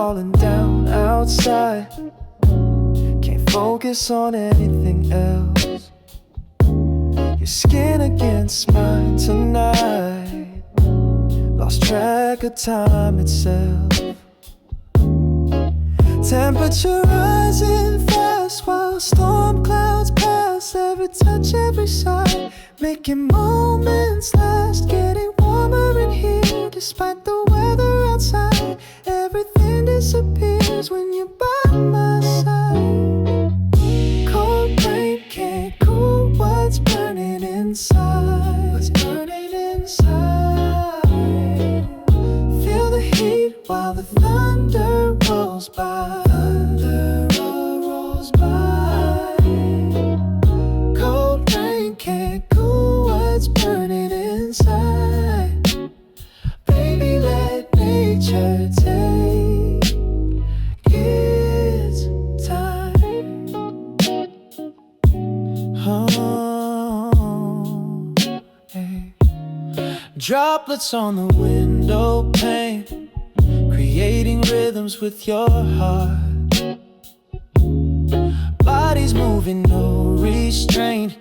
falling down outside. Can't focus on anything else. Your skin against mine tonight. Lost track of time itself. Temperature rising fast while storm clouds pass. Every touch, every sigh, making moments last. Getting warmer in here despite the weather outside. Everything disappears when you're by my side. Cold rain can't cool what's burning inside. What's burning inside. Feel the heat while the thunder rolls by. Thunder rolls by. Cold rain can't cool what's burning inside. Baby, let nature take its time. Oh, hey. Droplets on the window pane, creating rhythms with your heart. Bodies moving, no restraint,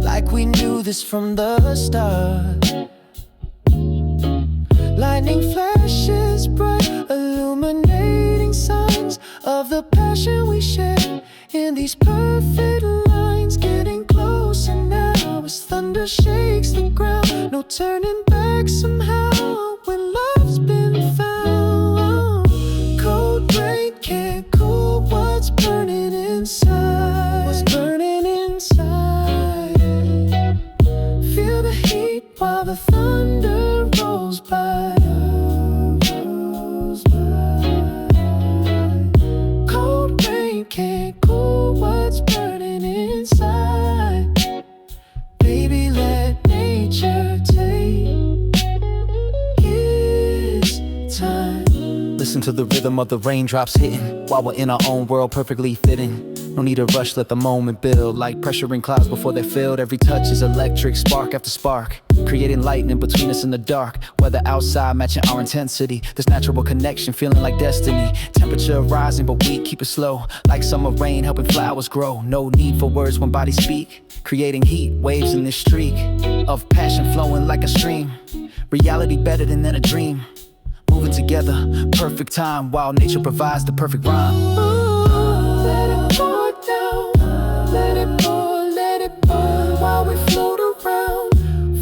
like we knew this from the start. Lightning flashes bright, illuminating signs of the passion we share. In these perfect lines, getting closer now as thunder shakes the ground. No turning back somehow when love's been found. Cold rain can't cool what's burning inside. What's burning inside. Feel the heat while the thunder rolls by. Cold rain can't cool what's burning inside. Baby, let nature take its time. Listen to the rhythm of the raindrops hitting while we're in our own world, perfectly fitting. No need to rush, let the moment build like pressure in clouds before they're filled. Every touch is electric, spark after spark, creating lightning between us in the dark. Weather outside matching our intensity. This natural connection feeling like destiny. Temperature rising but we keep it slow, like summer rain helping flowers grow. No need for words when bodies speak, creating heat waves in this streak of passion flowing like a stream. Reality better than a dream. Moving together, perfect time while nature provides the perfect rhyme. Let it pour down, let it pour while we float around,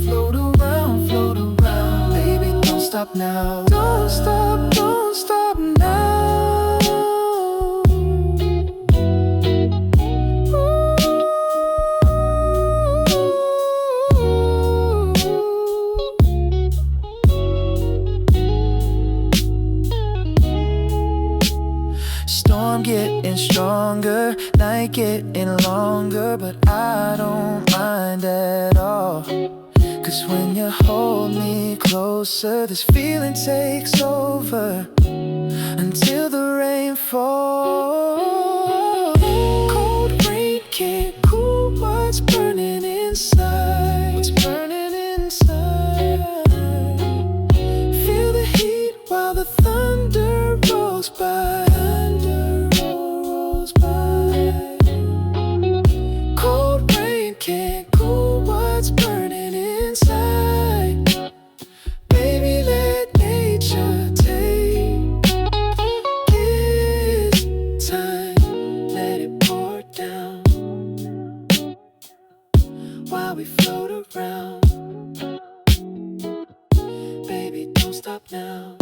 float around, float around. Baby, don't stop now, don't stop now. Storm getting stronger, night getting longer, but I don't mind at all. Cause when you hold me closer, this feeling takes over until the rain falls. Cold rain can't cool what's burning inside. What's burning inside. Feel the heat while the thunder rolls by. Can't cool what's burning inside. Baby, let nature take its time. Let it pour down while we float around. Baby, don't stop now.